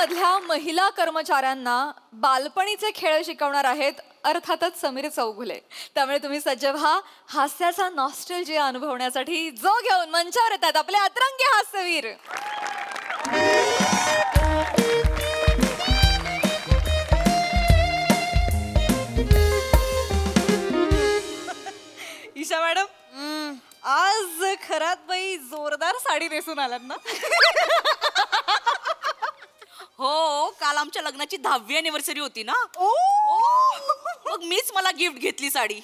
मधल्या महिला कर्मचाऱ्यांना बालपणीचे खेळ शिकवणार आहेत अर्थातच समीर चौगुले. त्यामुळे तुम्ही सज्ज व्हा हास्याचा नॉस्टॅल्जिया अनुभवण्यासाठी. जो घेऊन मंचावर येतात आपले अतरंगी हास्यवीर. ईशा मॅडम, आज खरात बाई जोरदार साडी नेसून आलात ना? हो, काल आमच्या लग्नाची 10वी अॅनिव्हर्सरी होती ना. मग मीच मला गिफ्ट घेतली sari.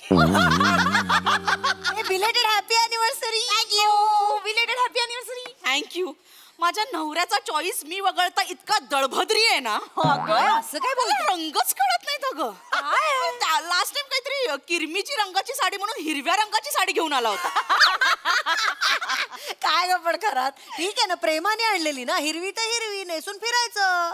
Belated happy anniversary. Thank you. Belated happy anniversary. Thank you. माझ्या नवऱ्याचा चॉईस मी वगळता इतका दळभद्री आहे ना. असं काय बोलतो? रंगच कळत नाहीत अगं. लास्ट टाइम काहीतरी किरमीची रंगाची साडी म्हणून हिरव्या रंगाची साडी घेऊन आला होता. काय ग पण खरात ठीक आहे ना, प्रेमाने आणलेली ना. हिरवी तर हिरवी नेसून फिरायचं.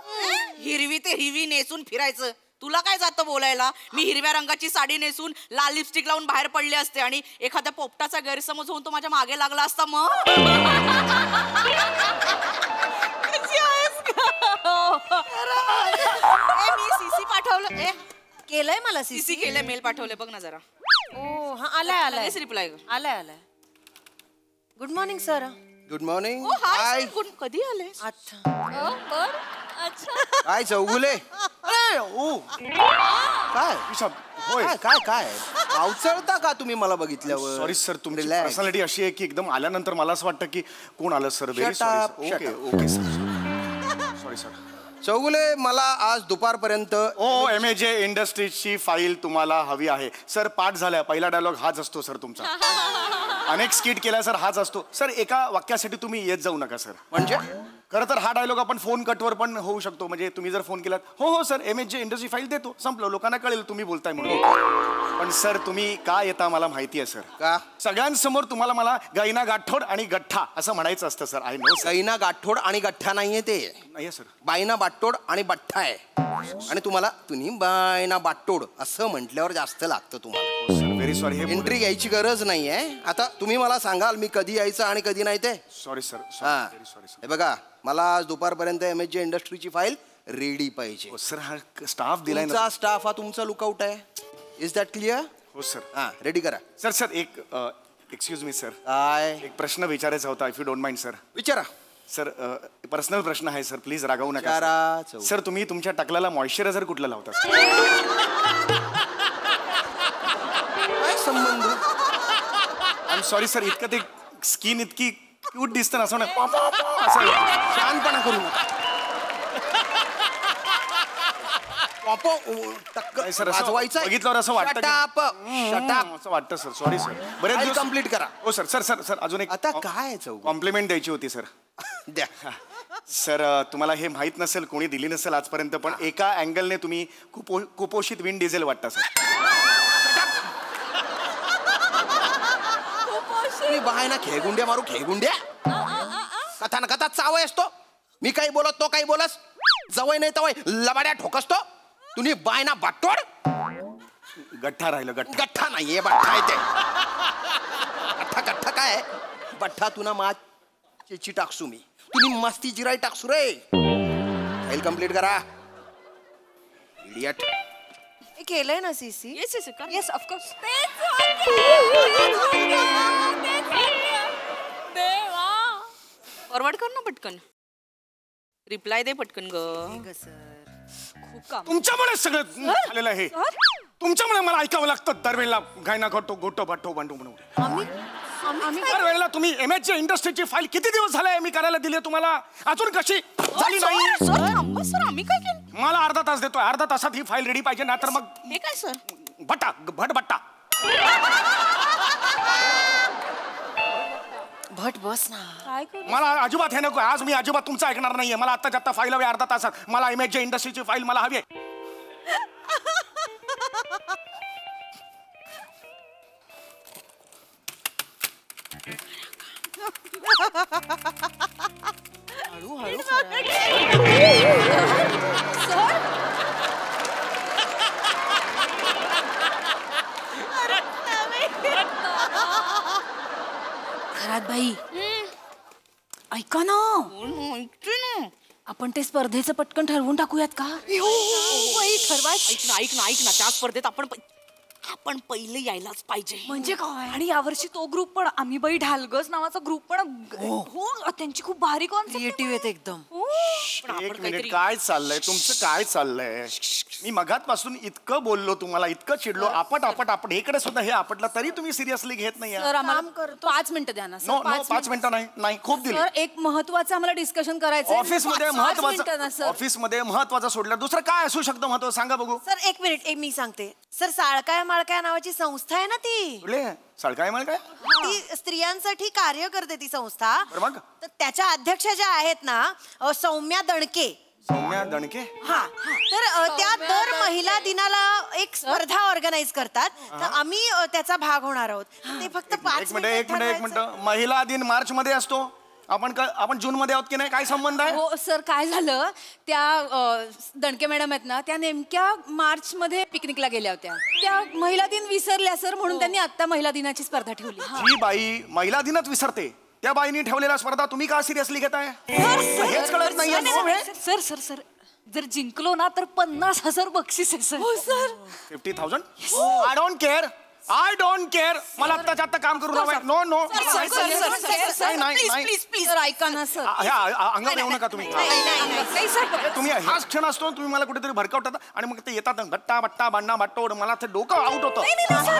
हिरवी ते हिरवी नेसून फिरायचं. तुला काय जातं बोलायला? मी हिरव्या रंगाची साडी नेसून लाल लिपस्टिक लावून बाहेर पडले असते आणि एखाद्या पोपटाचा गैरसमज होऊन तो माझ्या मागे लागला असता. मग मी सीसी पाठवलं. केलंय मला सीसी केलंय, मेल पाठवलंय बघ ना जरा. ओ हा आलाय आलाय रिप्लाय आलाय आलाय. Good morning sir. Good morning. Hi. कधी आले? अच्छा. काय चौगुले? काय होय काय काय अवचळता का तुम्ही मला बघितल्यावर? सॉरी सर, तुमची पर्सनॅलिटी अशी आहे की एकदम आल्यानंतर मला असं वाटतं की कोण आलं sir. Very sorry. Okay okay sir. Sorry sir. Chougule, मला आज दुपारपर्यंत MAJ इंडस्ट्रीजची फाईल तुम्हाला हवी आहे. सर पाठ झालाय. पहिला डायलॉग हाच असतो सर तुमचा. अनेक स्किट केल्या सर हाच असतो. सर एका वाक्यासाठी तुम्ही येत जाऊ नका सर. म्हणजे खरं तर हा डायलॉग आपण फोन कटवर पण होऊ शकतो. म्हणजे तुम्ही जर फोन केलात, हो हो सर MAJ इंडस्ट्री फाईल देतो, संपलं, लोकांना कळेल तुम्ही बोलताय म्हणून. पण सर तुम्ही का येता मला माहिती आहे सर. का? सगळ्यांसमोर तुम्हाला मला गायना गाठोड आणि गठ्ठा असं म्हणायचं असतं सर. I know. गायना गाठोड आणि गठ्ठा नाहीये ते. नाही सर. बायना बाटोड आणि बठ्ठा आहे. आणि तुम्हाला तुम्ही बायना बाटोड असं म्हटल्यावर जास्त लागतं तुम्हाला. Very sorry. हे एंट्री घ्यायची गरज नाहीये. आता तुम्ही मला सांगाल मी कधी यायचं आणि कधी नाही ते. Sorry sir. हा व्हेरी सॉरी सर. हे बघा, मला आज दुपारपर्यंत MAJ इंडस्ट्रीची फाईल रेडी पाहिजे. सर हा स्टाफ दिलाय ना. तुमचा स्टाफ हा तुमचा लुकआउट आहे. Is that clear? हो सर. हा रेडी करा. सर सर एक एक्सक्यूज मी सर. काय? एक प्रश्न विचारायचा होता, if you don't mind sir. विचारा. सर पर्सनल प्रश्न आहे सर, प्लीज रागावू नका. विचारा. सर तुम्ही तुमच्या टकल्याला मॉइश्चरायझर कुठलं लावता? काय संबंध? I am sorry sir. इतकं ते स्किन इतकी क्यूट दिसतं ना असं ना. शानपणा करू नका. सर वाजवायचं बघितल्यावर असं वाटतं असं वाटतं सर. Sorry sir. बरेच दिवस कंप्लीट करा. हो सर. सर सर सर अजून एक आता काय कॉम्प्लिमेंट द्यायची होती सर. द्या. सर तुम्हाला हे माहित नसेल, कोणी दिली नसेल आजपर्यंत, पण एका अँगलने तुम्ही कुपोषित विन डिझेल वाटता सर. बाहेर खेळगुंड्या मारू. खेळगुंड्या कथा ना कथा चावय असतो. मी काही बोलत तो काही बोलस. जवळ नाही तवय लबाड्या ठोकसतो. तुम्ही बायना बाटोड. गठ्ठा राहिलं. गठ्ठा नाहीये, बठ्ठा आहे ते. गठ्ठा गठ्ठा काय? बठ्ठा तुना माची टाकसू मी. तुम्ही मस्ती जिराई टाकसू रे. फाईल कम्प्लीट करा. इडियट. केलंय ना CC? Yes yes yes of course. Forward कर ना पटकन. रिप्लाय दे पटकन ग. खूप काम. तुमच्यामुळे सगळं झालेलं आहे. तुमच्यामुळे मला ऐकावं लागतं दरवेळेला. गायना घोटो घोटो भाटो भांडू म्हणून. दरवेळेला तुम्ही MAJ इंडस्ट्रीची फाईल किती दिवस झाले मी करायला दिली तुम्हाला, अजून कशी झाली नाही? सर आम्ही काय केलं? मला अर्धा तास देतोय. अर्धा तासात ही फाईल रेडी पाहिजे, ना तर मग हे काय सर? भट्टा भटभट्टा. भट बस ना. काय करू? मला अजिबात हे नको. आज मी अजिबात तुमचं ऐकणार नाहीये. मला आत्ताच्या आत्ता फाईल हवी अर्धा तासात. मला MAJ इंडस्ट्रीची फाईल मला हवी आहे. हळूहळू. घरात बाई ऐका ना. आपण ते स्पर्धेचं पटकन ठरवून टाकूयात का? ऐक ना त्या स्पर्धेत आपण पहिले यायलाच पाहिजे. म्हणजे काय? आणि यावर्षी तो ग्रुप पण आम्ही बाई ढालगस नावाचा ग्रुप पण हो त्यांची खूप भारी कॉन्सेप्ट क्रिएटिव्ह आहेत एकदम. एक मिनिट, काय चाललंय तुमचं? काय चाललंय? मी मगातपासून इतकं बोललो तुम्हाला, इतकं चिडलो, आपट इकडे सुद्धा हे आपटलं, तरी तुम्ही सिरियसली घेत नाही. सर आम्हाला 5 मिनिटं द्या ना नो नो, 5 मिनिटं नाही, खूप दिले. सर एक महत्वाचं आम्हाला डिस्कशन करायचं ऑफिसमध्ये महत्वाचं, ऑफिसमध्ये महत्वाचं सोडलं दुसरं काय असू शकतं महत्व? सांगा बघू. सर एक मिनिट, मी सांगते. सर साळकाय माळकाय नावाची संस्था आहे ना ती. सळकाय मला काय? ती स्त्रियांसाठी कार्य करते ती संस्था. मग तर त्याच्या अध्यक्ष ज्या आहेत ना सौम्या दणके. सौम्या दणके. हा, तर त्या दर महिला दिनाला एक स्पर्धा ऑर्गनाईज करतात. तर आम्ही त्याचा भाग होणार आहोत. ते फक्त 5 एक मिनिट. महिला दिन मार्च मध्ये असतो, आपण जून मध्ये आहोत की नाही? काय संबंध आहे? हो सर, काय झालं, त्या दणके मॅडम आहेत ना, त्या नेमक्या मार्च मध्ये पिकनिकला गेल्या होत्या. त्या महिला दिन विसरल्या सर, म्हणून त्यांनी आता महिला दिनाची स्पर्धा ठेवली. ही बाई महिला दिनच विसरते. त्या बाईनी ठेवलेला स्पर्धा तुम्ही का सिरियसली घेताय? हेच कळत नाहीये. सर सर सर जर जिंकलो ना तर 50,000 बक्षीस आहे सर. 50,000? I don't care. मला आत्ताच्या आत्ता काम करू नका. नो नाही. प्लीज ऐका ना सर. अंगावर येऊ नका तुम्ही. तुम्ही हाच क्षण असतो, तुम्ही मला कुठेतरी भरकवतात आणि मग ते येतात गट्टा बट्टा बांडा बाट्टोड, मला ते डोकं आउट होतं.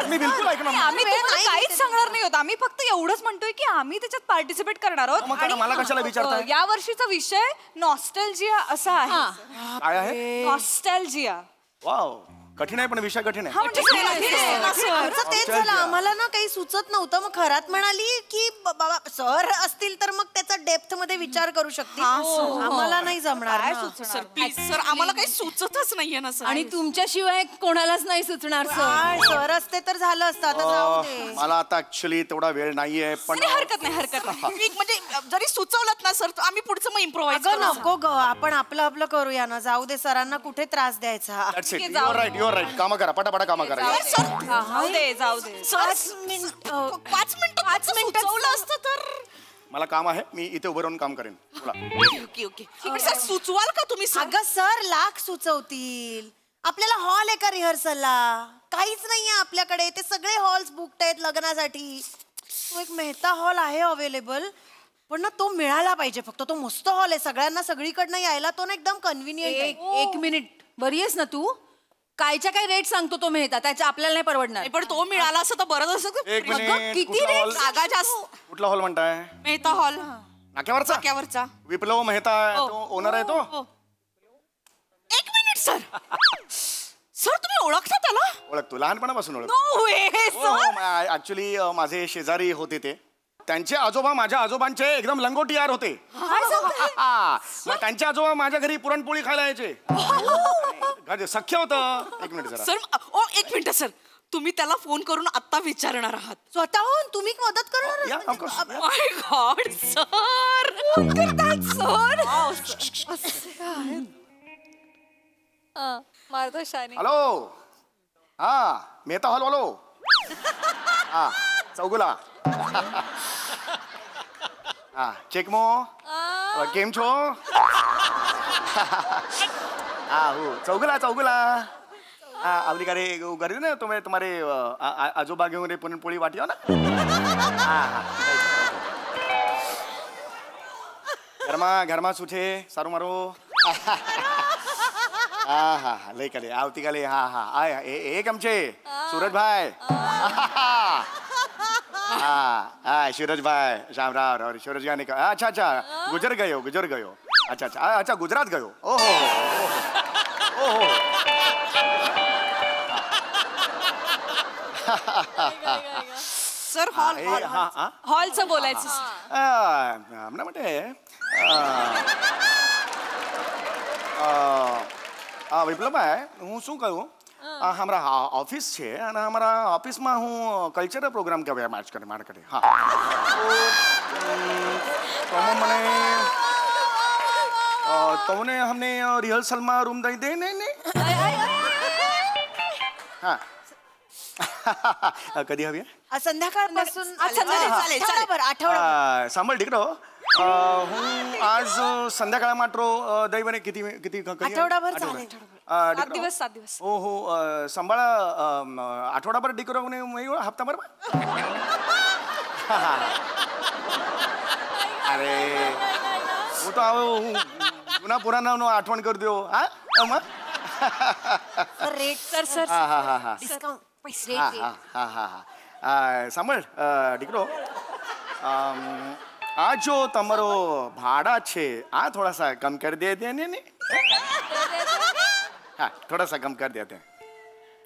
मी बिलकुल ऐकणार नाही. आम्ही तुम्हाला काहीच सांगणार नाही होत. आम्ही फक्त एवढंच म्हणतोय की आम्ही त्याच्यात पार्टिसिपेट करणार आहोत. मग आता मला कशाला विचारताय? या वर्षीचा विषय नॉस्टॅल्जिया असा आहे. काय आहे? नॉस्टॅल्जिया. वाव, कठीण आहे, पण विषय कठीण आहे. आमचं तेच झालं. आम्हाला ना काही सुचत नव्हतं. मग खरात म्हणाली की बाबा सर असतील तर मग त्याचा डेप्थ मध्ये विचार करू शकतील. आम्हाला नाही जमणार ना. सर प्लीज सर, आम्हाला काही सुचतच नाहीये ना सर. आणि तुमच्याशिवाय कोणालाच नाही सुचणार सर. काय, सर असते तर झालं असतं. आता जाऊ दे. मला आता ऍक्च्युली तेवढा वेळ नाहीये, पण हरकत नाही. म्हणजे जरी सुचवलं ना सर, आम्ही पुढचं मग इम्प्रोव्हाइज अगं नको ग, आपण आपलं करूया ना. जाऊ दे, सरांना कुठे त्रास द्यायचा. That's it. You are right. कामं करा, पटापटा कामं करा. जाऊ दे. 5 मिनिटं सुचवलं असतं तर. मला काम आहे, मी इथे उभं राहून काम करेन. ओके. पण सर सुचवाल का तुम्ही? अगं सर लाख सुचवतील. आपल्याला हॉल आहे का रिहर्सलला? काहीच नाहीये आपल्याकडे. ते सगळे हॉल्स बुकड आहेत लग्नासाठी. तो एक मेहता हॉल आहे अवेलेबल, पण ना तो मिळाला पाहिजे. फक्त तो मस्त हॉल आहे, सगळ्यांना सगळीकडनं यायला तो ना एकदम कन्व्हिनियंट आहे. एक मिनिट, बरी आहेस ना तू? कायच्या काय रेट सांगतो तो मेहता, त्याच्या आपल्याला नाही परवडणार. पण तो मिळाला असं तर बरंच असं. एक मिनिट. किती कुठला रेट? हॉल? जागा जास्त. कुठला हॉल म्हणताय? मेहता हॉल नाक्यावरचा. विप्लव मेहता तो ओनर आहे तो. 1 मिनिट सर. सर तुम्ही ओळखता त्याला? ओळखतो, लहानपणापासून ओळखतो. ऍक्च्युली माझे शेजारी होते ते. त्यांचे आजोबा माझ्या आजोबांचे एकदम लंगोटी यार होते. मग त्यांचे आजोबा माझ्या घरी पुरणपोळी खायला यायचे. सख्य होतं. 1 मिनिट जरा. सर 1 मिनिट सर, तुम्ही त्याला फोन करून आता विचारणार आहात? स्वतःहून तुम्ही मदत करणार? या, of course. My God sir. मारतो शानी. हॅलो. हा, मेहता हॉल वालो. हा, चौगुला. હા ચેકમો કેમ છો હા હું ચૌગલા હા આવલી કારે કરી ને તમે તમારે આજોબા घेऊन रे पुरणपोळी वाटियो ना હા હા ઘરમાં શું છે સારું મારો હા હા લઈ કાલે આવતીકાલે હા હા એ કેમ છે સુરજભાઈ हाँ सूरज भाई श्याम राव और सूरज गाने का अच्छा गुजर गयो अच्छा गुजरात गयो ओहो सर हॉलचं बोलायचं. हमने मटे विप्लव भाई हूँ शू कहूँ हमारा ऑफिस है અને हमारा ऑफिस में हूँ कल्चरल प्रोग्राम के मैच करे मार करे हाँ तो मैंने हमने रिहर्सल में रूम दई दे नहीं हाँ कधी हवी संध्याकाळपासून आठवडाभर. सांभाळ ठीक आज संध्याकाळ माट्रो दैवने किती किती कधी? आठवडाभर चालेल. डिक्रो? 7 दिवस हो हो सांभाळा आठवडाभर डिक्रो हप्ताभर अरे वो तो पुन्हा पुराणा आठवण कर देऊ हा मग रेट सर हा हा हा हा डिस्काउंट पैसे हाँ हाँ हाँ हाँ हाँ सांभळ डिक्रो आज जो तमरो भाड़ा छे आ थोड़ा सा कम कर देते हैं नहीं हाँ थोड़ा सा कम कर देते हैं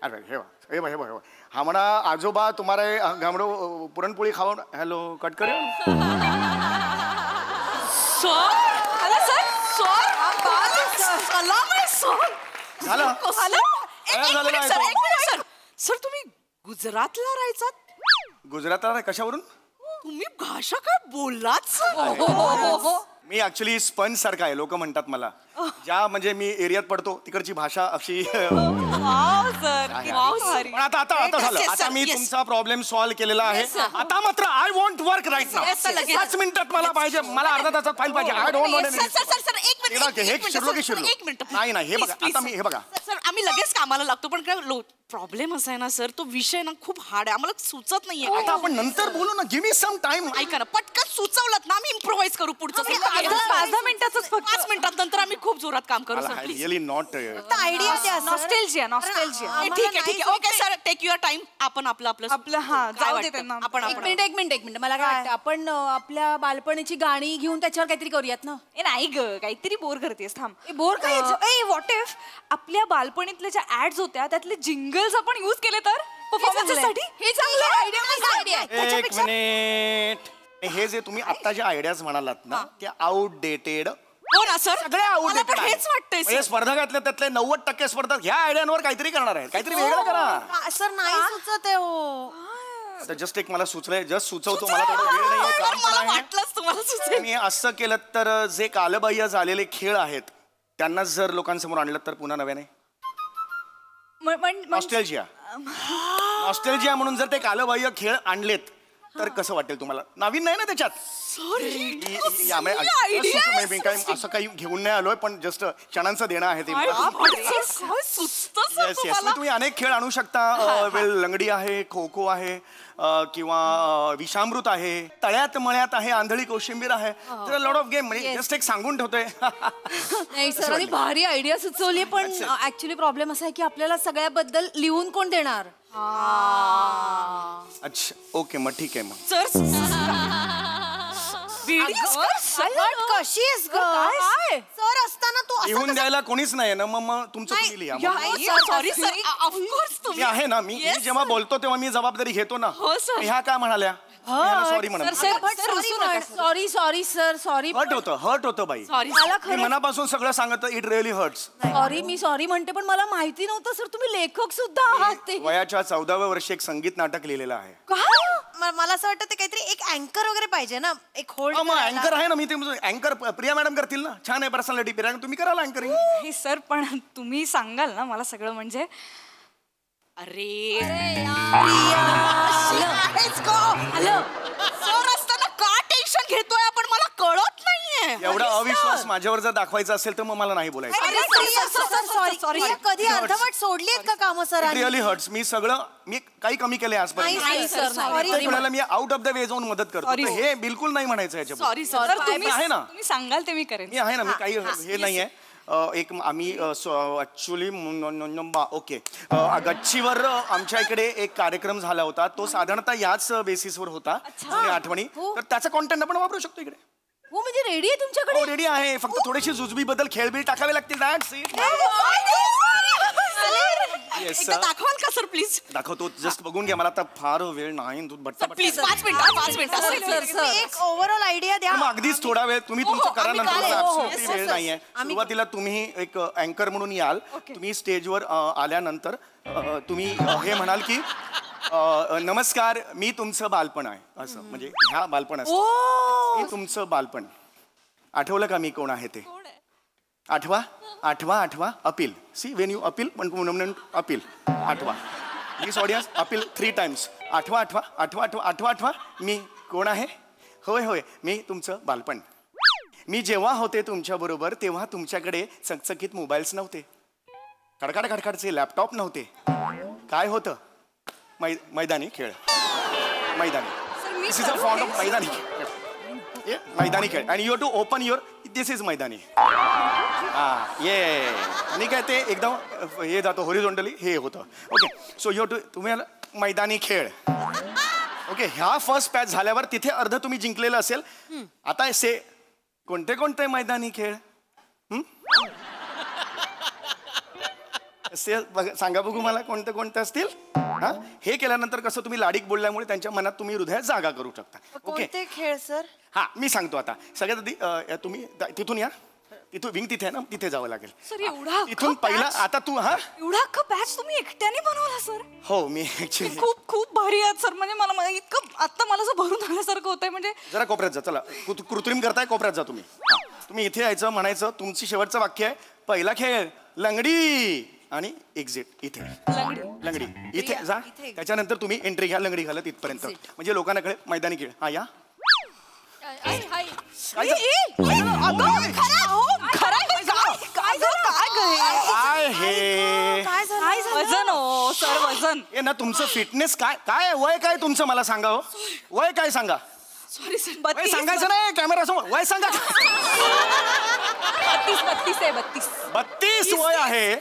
अरे हे बा हमारा आजोबा तुम्हारे गामडो पुरणपोळी खाऊन हॅलो कट करो झालं सर तुम्ही गुजरातला राहायचात गुजरातला कशावरून तुम्ही भाषा काय बोललाच मी ऍक्च्युली स्पंज सारखा आहे लोक म्हणतात मला ज्या म्हणजे मी एरियात पडतो तिकडची भाषा अशी पण आता आता आता झालं Yes, आता sir, मी yes. तुमचा प्रॉब्लेम सॉल्व्ह केलेला आहे आता मात्र आय वॉन्ट वर्क राईट नाव Yes, sir, लगेच. 5 मिनिटात मला पाहिजे मला अर्धा तासात फाईल पाहिजे आय डोंट वॉन्ट सर एक शिरलो की शिरलो मिनिट नाही नाही हे बघा आता मी हे बघा सर आम्ही लगेच कामाला लागतो पण काय प्रॉब्लेम असा आहे ना सर तो विषय ना खूप हार्ड आहे आम्हाला सुचत नाहीये आता आपण नंतर बोलू ना गिव्ह मी सम टाइम ऐका ना पटकन सुचवलं ना आम्ही इम्प्रोव्हाइज करू पुढचं 5 मिनिटाचंच फक्त 5 मिनिटात नंतर आम्ही खूप जोरात काम करू sir please really not idea द्या नॉस्टेल्जिया ठीक आहे okay sir take your time आपण आपलं आपलं, हा, काय जाऊ दे वाटतं? त्यांना. आपण एक मिनिट मला काय वाटतं आपण आपल्या बालपणीची गाणी घेऊन त्याच्यावर काहीतरी करूयात ना ए नाही ग काहीतरी बोर करतेस थांब ए, bore काय याचं? ए व्हॉट इफ आपल्या बालपणीतल्या ज्या ऍड्स होत्या त्यातले जिंगल्स आपण युज केले तर परफॉर्मन्स साठी हे चांगलं आयडिया एक मिनिट हे जे तुम्ही आता जे आयडियाज म्हणालात ना त्या आउटडेटेड हो ना सर सगळे आउटडेटेड हेच वाटतंय म्हणजे स्पर्धकातले त्यातले 90% स्पर्धक ह्या आयडियांवर काहीतरी करणार आहेत काहीतरी वेगळं करा सर नाही सुचत आहे हो आता जस्ट एक मला सुचलंय जस्ट सुचवतो मला थोडा वेळ नाहीये काम पण मला आहे वाटलंच तुम्हाला सुचेल मी असं केलं तर जे कालबाह्य झालेले खेळ आहेत त्यांना जर लोकांसमोर आणलं तर पुन्हा नव्याने ऑस्ट्रेलिया ऑस्ट्रेलिया म्हणून जर ते कालबाह्य खेळ आणलेत तर कसं वाटेल तुम्हाला नवीन नाही ना त्याच्यात मी काही असं काही घेऊन नाही आलोय पण जस्ट क्षणांचं देणं आहे ते येस येस तुम्ही अनेक खेळ आणू शकता वेल लंगडी आहे खो खो आहे किंवा विषामृत आहे तळ्यात मळ्यात आहे आंधळी कोशिंबीर आहे तर लॉट ऑफ गेम म्हणजे जस्ट एक सांगून ठेवतोय नाही सर आणि भारी आयडिया सुचवली पण ऍक्च्युली प्रॉब्लेम असा आहे की आपल्याला सगळ्याबद्दल लिहून कोण देणार अच्छा ओके मग ठीक आहे मग कशी आहेस ग सर असताना तू असं लिहून द्यायला कोणीच नाही ना मग तुमचं तुम्ही लिहा मग. सॉरी सर ऑफकोर्स मी तुम्ही आहे ना मी जेव्हा बोलतो तेव्हा मी जबाबदारी घेतो ना हो, sir. ह्या काय म्हणाल्या सॉरी म्हणा सॉरी सर सॉरी हर्ट होतं बाई सॉरी मी मनापासून सगळं सांगत इट रिअली हर्ट्स सॉरी मी सॉरी म्हणते पण मला माहिती नव्हतं सर तुम्ही लेखक सुद्धा आहात ते वयाच्या 14व्या वर्षी एक संगीत नाटक लिहिलेलं आहे मला असं वाटतं ते काहीतरी एक अँकर वगैरे पाहिजे ना एक होल्ड मग अँकर आहे ना मी ते अँकर प्रिया मॅडम करतील ना छान आहे पर्सनॅलिटी प्रिया तुम्ही कराल अँकरिंग हे सर पण तुम्ही सांगाल ना मला सगळं म्हणजे अरे सर असताना का टेन्शन घेतोय आपण मला कळत नाहीये एवढा अविश्वास माझ्यावर जर दाखवायचा असेल तर मग मला नाही बोलायचं सॉरी कधी अर्धवट सोडली आहेत का कामं सर रिअली हर्ट्स मी काही कमी केले आजपर्यंत कोणाला me out of the way जाऊन मदत करतो तर हे बिलकुल नाही म्हणायचं याच्या सॉरी सर तुम्ही आहे ना तुम्ही सांगाल ते मी करेन मी आहे ना मी काही हे नाहीये एक आम्ही ऍक्च्युली ओके गच्चीवर आमच्या इकडे एक कार्यक्रम झाला होता तो साधारणतः याच बेसिसवर होता आठवणी तर त्याचा कॉन्टेंट आपण वापरू शकतो इकडे हो म्हणजे रेडी आहे तुमच्याकडे रेडी आहे फक्त थोडीशी जुजबी बद्दल खेळबिळ टाकावे लागतील एकदा दाखवाल का सर प्लीज दाखवतो जस्ट बघून घ्या मला आता फार वेळ नाही प्लीज 5 मिनिटं एक ओव्हरऑल आयडिया द्या मग अगदीच थोडा वेळ तुम्ही तुमचं करा आम्ही नंतर काय- मला हो, absolutely वेळ नाहीये सुरुवातीला तुम्ही एक अँकर म्हणून याल तुम्ही स्टेजवर आल्यानंतर तुम्ही हे म्हणाल की नमस्कार मी तुमचं बालपण आहे असं म्हणजे ह्या बालपण असतं मी तुमचं बालपण आठवलं का मी कोण आहे ते आठवा आठवा आठवा appeal see when you appeal appeal आठवा प्लीज ऑडियन्स अपील 3 टाइम्स आठवा आठवा आठवा आठवा आठवा आठवा मी कोण आहे होय होय मी तुमचं बालपण मी जेव्हा होते तुमच्या बरोबर तेव्हा तुमच्याकडे चकचकीत मोबाईल्स नव्हते, खडखडचे लॅपटॉप नव्हते. काय होतं? मैदानी खेळ. मैदानी. This is a form of मैदानी खेळ. मैदानी खेळ. आणि you to open your, this is मैदानी. ये आणि काय ते एकदम हे जातो हॉरिझॉन्टली, हे होतं. ओके, सो यू टू तुम्ही मैदानी खेळ. ओके, ह्या फर्स्ट पॅच झाल्यावर तिथे अर्ध तुम्ही जिंकलेलं असेल. आता कोणते कोणते मैदानी खेळ सांगा बघू मला, कोणते कोणते असतील. हा, हे केल्यानंतर कसं तुम्ही लाडीक बोलल्यामुळे त्यांच्या मनात तुम्ही हृदयात जागा करू शकता. ओके, कोणते खेळ सर? हा मी सांगतो आता. सगळ्यात आधी तुम्ही तिथून या, तिथून विंग तिथे आहे ना, तिथे जावं लागेल. सर एवढा तिथून पहिला आता तू. हा, एवढा अख्खा बॅच तुम्ही एकट्याने बनवला सर? हो, मी ऍक्च्युली खूप खूप भारी आहेत सर. म्हणजे मला इतकं आता मला असं भरून आल्यासारखं होतंय. म्हणजे जरा कोपऱ्यात जा. चला, कृत्रिम करताय, कोपऱ्यात जा तुम्ही. तुम्ही इथे यायचं, म्हणायचं तुमची शेवटचं वाक्य आहे, पहिला खेळ लंगडी आणि एक्झिट. इथे लंगडी इथे जा. त्याच्यानंतर तुम्ही एंट्री घ्या लंगडी घालत इथपर्यंत, म्हणजे लोकांना कळेल मैदानी खेळ. हा या. काय हे वजन हो सर, वजन. हे ना तुमचं फिटनेस काय काय वय काय तुमचं मला सांगा. हो, वय काय सांगा. Sorry sir. वय सांगायचं नाही कॅमेरा समोर. वय सांगा. 32 आहे. 32 वय आहे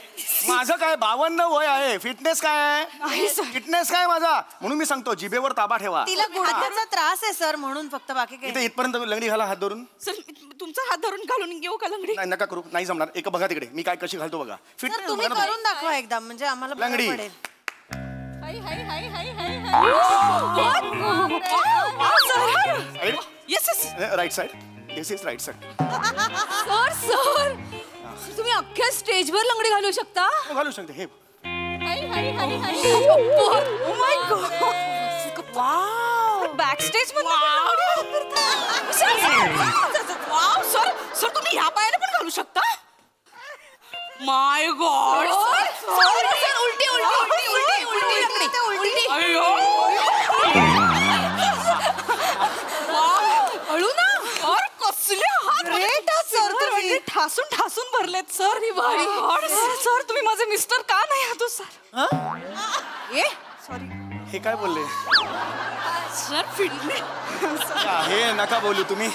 माझं. काय 52 वय आहे. फिटनेस काय आहे? फिटनेस काय माझा? म्हणून मी सांगतो जिभेवर ताबा ठेवा. तिला गुडघ्याचा त्रास आहे सर, म्हणून फक्त, बाकी काही इथे इथपर्यंत लंगडी घाला हात धरून. सर तुमचा हात धरून घालून घेऊ का लंगडी? नाही, नका करू, नाही जमणार. एक बघा तिकडे मी काय कशी घालतो बघा. सर तुम्ही करून दाखवा एकदा, म्हणजे आम्हाला बरं लंगडी. पडेल. Yes yes. Right side. This is right side. Sir तुम्ही अख्ख्या स्टेजवर लंगडी घालू शकता? घालू शकते. हे back stage wow sir, sir तुम्ही ह्या पायाने पण घालू शकता? My god. उलटी हळू ना. और कसले हात सर, तुम्ही ठासून ठासून भरलेत सर. सर तुम्ही माझे मिस्टर का नाही आहात सर? ए हे काय बोलले? Sir fitness. हे नका बोलू तुम्ही.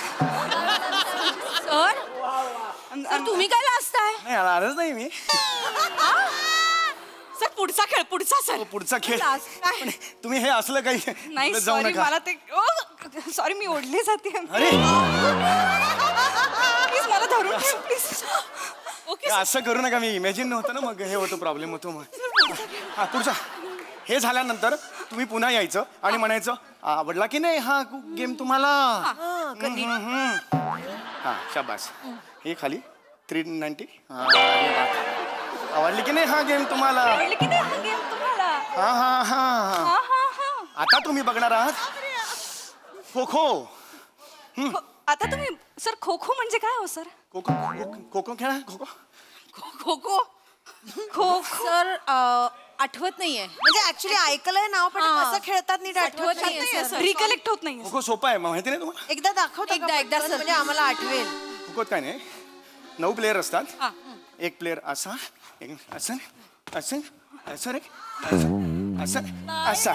सर तुम्ही काय लाजताय? नाही आलाच नाही मी. सर पुढचा खेळ, पुढचा सर. पुढचा खेळ. पण तुम्ही हे असलं काही नाही जाऊ सॉरी, नका. मला ते सॉरी मी ओढले जाते. अरे प्लीज मला धरून ठेव प्लीज. ओके हे असं करू नका. मी इमॅजिन नव्हतं ना, मग हे होतं, प्रॉब्लेम होतो मग. हा पुढचा. हे झाल्यानंतर तुम्ही पुन्हा यायचं आणि म्हणायचं आवडला की नाही हा गेम तुम्हाला. हा शाबास. हे खाली 390. आवडली की नाही हा गेम तुम्हाला. हा हा हा. आता तुम्ही बघणार आहात खो खो. आता तुम्ही सर खो खो म्हणजे काय हो सर? खो खो खो खो खेळा. खो खो खो खो. खो सर आठवत नाहीये. म्हणजे ऍक्च्युली ऐकलंय नाव, पण हा. कसं खेळतात नीट आठवत नाहीये, नाहीये सर. रिकलेक्ट होत नाही. खो खो सोपा आहे माहिती नाही तुम्हाला. एकदा दाखवतो का एकदा पटकन? सर. म्हणजे आम्हाला आठवेल. खो खोत काय नाही, 9 प्लेयर असतात. एक प्लेयर असा, एक असं असं असं असं असा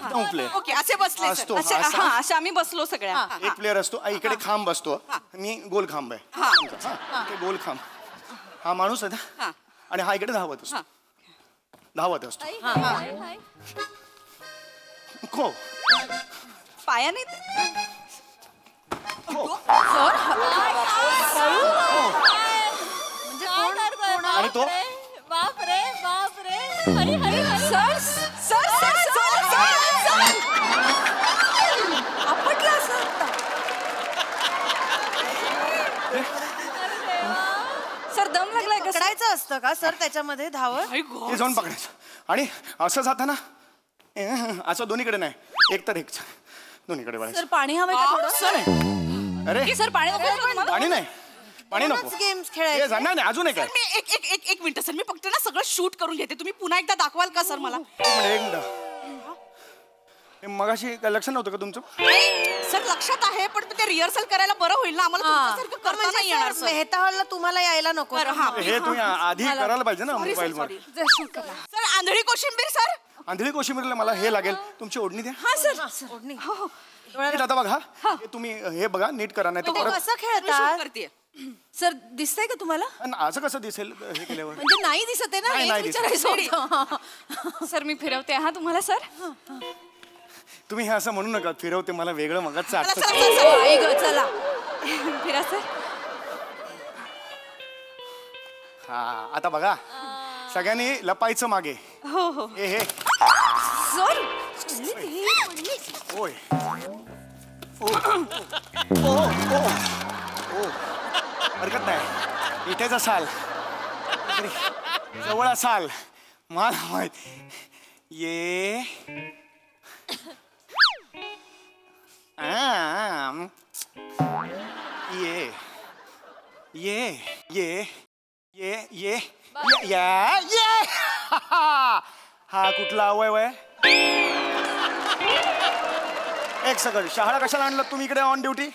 9 प्लेयर ओके असे बसले सर. असतो. असे असा. हा असे आम्ही बसलो सगळ्या. एक प्लेयर असतो, इकडे खांब बसतो. मी गोल खांब आहे. हा, ते गोल खांब. हा माणूस आहे ना, आणि हा इकडे धावत असतो. धावत असतो. खो पायाने खो. आणि तो बापरे बापरे. सर सर सर सर आपटला सर. सर दम लागलाय का? पकडायचं असतं का सर त्याच्यामध्ये धावत? ते जाऊन पकडायचं आणि असं जाताना असं दोन्हीकडे नाही, एक तर एक दोन्हीकडे वळायचं. सर पाणी हवंय का थोडं? अरे सर पाणी नको तुम्हाला? पाणी नाही, पाणी नको. गेम्स हे खेळायचे. जाणार नाही अजून एक आहे. मी एक मिनिट सर, मी फक्त ना सगळं शूट करून घेते. तुम्ही पुन्हा एकदा दाखवाल का सर मला? एक मिनिट मगाशी काय लक्ष नव्हतं का तुमचं? सर लक्षात आहे पण ते रिहर्सल करायला बरं होईल ना आम्हाला तुमच्यासारखं करता नाही येणार म्हणजे सर. मेहता हॉलला तुम्हाला यायला नको बरं, हा. हे तुम्ही आधी करायला पाहिजे ना मोबाईलवर. सर आंधळी कोशिंबीर सर. आंधळी कोशिंबीरला मला हे लागेल, तुमची ओढणी द्या. हा सर ओढणी. नीट आता बघा, हे तुम्ही हे बघा नीट करा, नाही ते तर परत. कसं मी खेळतात shoot करतेय. सर दिसतंय का तुम्हाला? आणि असं कसं दिसेल हे केल्यावर? म्हणजे नाही दिसत आहे ना, नाही, हेच नाही दिसत. विचारायचं होतं. सर मी फिरवते हा तुम्हाला सर. तुम्ही हे असं म्हणू नका, फिरवते मला वेगळं मगाच चला, आठवतं. चला, चला, चला. आई गं, चला. फिरा सर. हा आता बघा, सगळ्यांनी लपायचं मागे. हो हो. हे सर ओय ओ ओ ओ ओ हरकत नाही, इथेच असाल, तरी जवळ असाल, मला माहित. ये ये ये ये ये ये ये ये हा कुठला अवयव आहे? एक सेकंड, शहाळा कशाला आणलं तुम्ही इकडे ऑन ड्युटी?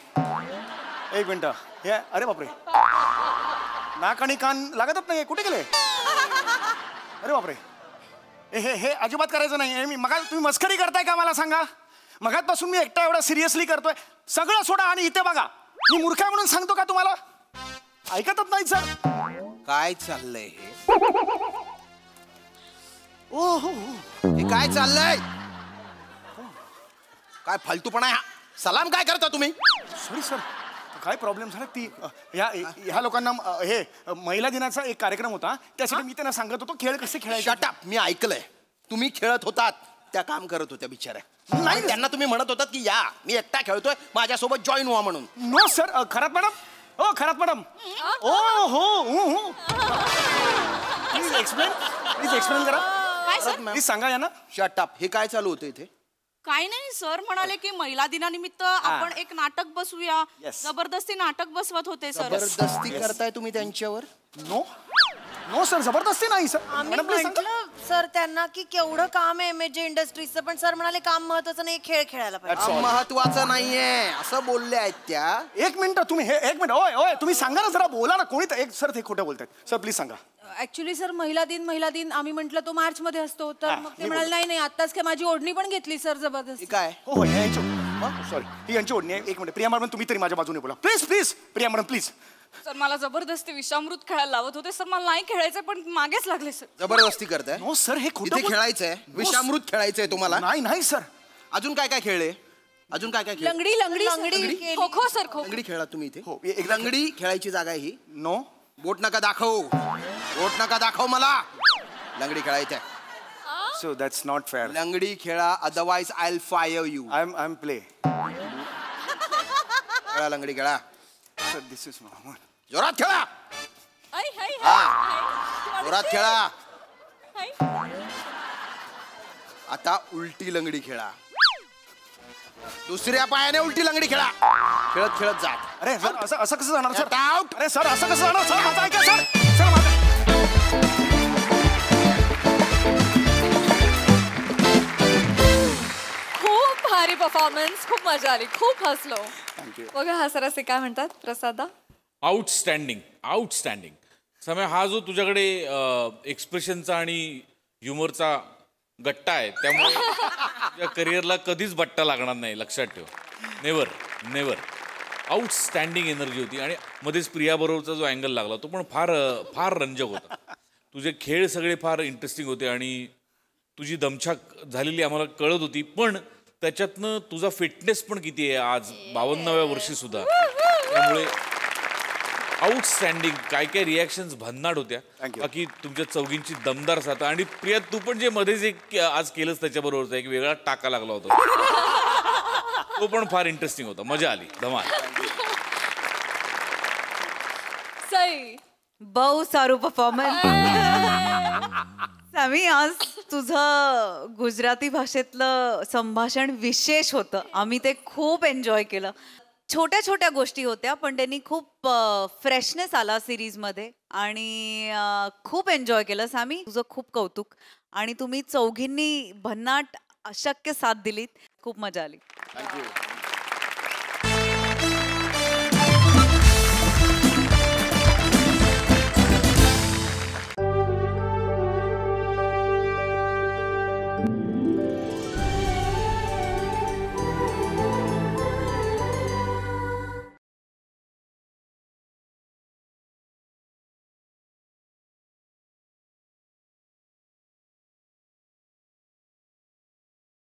एक मिनिट, हे अरे बापरे, नाक आणि कान लागतच नाही, कुठे गेले? अरे बापरे, हे हे अजिबात करायचं नाही. मी मग तुम्ही मस्करी करताय का मला सांगा? मगातपासून मी एकटा एवढा सिरियसली करतोय. सगळं सोडा आणि इथे बघा. मी मूर्ख आहे म्हणून सांगतो का तुम्हाला? ऐकतच नाही सर. काय चाललंय हे? ओ हो हे काय चाललंय? काय फालतूपणा आहे हा? सलाम काय करता तुम्ही? सॉरी सर, काय प्रॉब्लेम झाला? ती ह्या लोकांना हे महिला दिनाचा एक कार्यक्रम होता, त्यासाठी मी त्यांना सांगत होतो खेळ कसे खेळायचे. Shut up. मी ऐकलंय तुम्ही खेळत होतात, त्या काम करत होत्या बिचाऱ्या. नाही. त्यांना तुम्ही म्हणत होतात की या मी एकटा खेळतोय, माझ्यासोबत जॉईन व्हा म्हणून. No sir. खरात मॅडम, ओ खरात मॅडम, ओ हो प्लीज एक्सप्लेन करा. काय सर? प्लीज सांगा यांना. Shut up. हे काय चालू होतं इथे? काय नाही सर म्हणाले की महिला दिनानिमित्त आपण एक नाटक बसवूया. Yes. जबरदस्ती नाटक बसवत होते सर. जबरदस्ती करताय तुम्ही त्यांच्यावर? नो नो सर, जबरदस्ती नाही सर. आम्ही मॅडम प्लीज सांगा. म्हटलं सर त्यांना की केवढं काम आहे MJ इंडस्ट्रीजचं, पण सर म्हणाले काम महत्वाचं नाही, खेळ खेळायला पाहिजे. That's all. महत्वाचं नाहीये असं बोलले आहेत त्या. एक मिनिट तुम्ही हे एक मिनिट, ओय ओय तुम्ही सांगा ना, जरा बोला ना. कोणी एक सर ते खोटं बोलतायत. सर प्लीज सांगा. ऍक्च्युली सर महिला दिन आम्ही म्हटलं तो मार्च मध्ये असतो, तर हा, मग ते मी म्हणाले नाही नाही आत्ताच काय माझी ओढणी पण घेतली सर जबरदस्त. हे काय? हो हो यांची सॉरी, ही यांची ओढणी आहे. एक मिनिट प्रिया मॅडम, तुम्ही तरी माझ्या बाजूने बोला please please. Priya madam please. Sir मला जबरदस्ती विषामृत खेळायला लावत होते सर. मला नाही खेळायचं पण मागेच लागले सर. जबरदस्ती करताय? नो सर, हे खोटं इथे बोल- खेळायचंय, विषामृत खेळायचंय तुम्हाला? नाही नाही सर. अजून काय काय खेळले? अजून काय काय खेळ? लंगडी लंगडी लंगडी सर. केली. खो खो सर, खो खो. लंगडी खेळा तुम्ही इथे? हो, एकदा लंगडी खेळायची जागा आहे ही. नो. बोट नका दाखव, बोट नका दाखव मला. लंगडी खेळायचंय. So that's not fair. लंगडी खेळा, otherwise I will fire you. I am play. खेळा, लंगडी खेळा. सर दिस इज जोरात खेळा, हाय, हाय, हा. हाय. जोरात खेळा. हाय. आता उलटी लंगडी खेळा. दुसऱ्या पायाने उलटी लंगडी खेळा. खेळत खेळत जात. अरे सर असं असं कसं जाणार सर? Get out. अरे सर असं कसं जाणार सर? माझं ऐका सर. सर माझं खूप भारी परफॉर्मन्स, खूप मजा आली, खूप हसलो. थँक्यू. बघा हा सर असे काय म्हणतात प्रसादा. Outstanding outstanding. समय हा जो तुझ्याकडे एक्सप्रेशनचा आणि ह्युमरचा गट्टा आहे, त्यामुळे तुझ्या करिअरला कधीच बट्टा लागणार नाही, लक्षात ठेव. Never never. आउटस्टँडिंग एनर्जी होती. आणि मध्येच प्रियाबरोबरचा जो अँगल लागला तो पण फार फार रंजक होता. तुझे खेळ सगळे फार इंटरेस्टिंग होते आणि तुझी दमछाक झालेली आम्हाला कळत होती, पण त्याच्यातनं तुझा फिटनेस पण किती आहे आज 52व्या वर्षी सुद्धा. त्यामुळे आउटस्टँडिंग. काय काय रिॲक्शन्स भन्नाट होत्या. Thank you. बाकी तुमच्या चौघींची दमदार साथ. आणि प्रिया तू पण जे मध्येच एक आज केलंस त्याच्याबरोबरचा एक वेगळा टाका लागला होता, तो पण फार इंटरेस्टिंग होता. मजा आली, धमाल. सई. बहु सारू परफॉर्मन्स. सामी, आज तुझं गुजराती भाषेतलं संभाषण विशेष होतं. आम्ही ते खूप एन्जॉय केलं. छोट्या छोट्या गोष्टी होत्या पण त्यांनी खूप फ्रेशनेस आला सिरीजमध्ये आणि खूप एन्जॉय केलं. सामी, तुझं खूप कौतुक. आणि तुम्ही चौघींनी भन्नाट अशक्य साथ दिलीत. खूप मजा आली. थँक्यू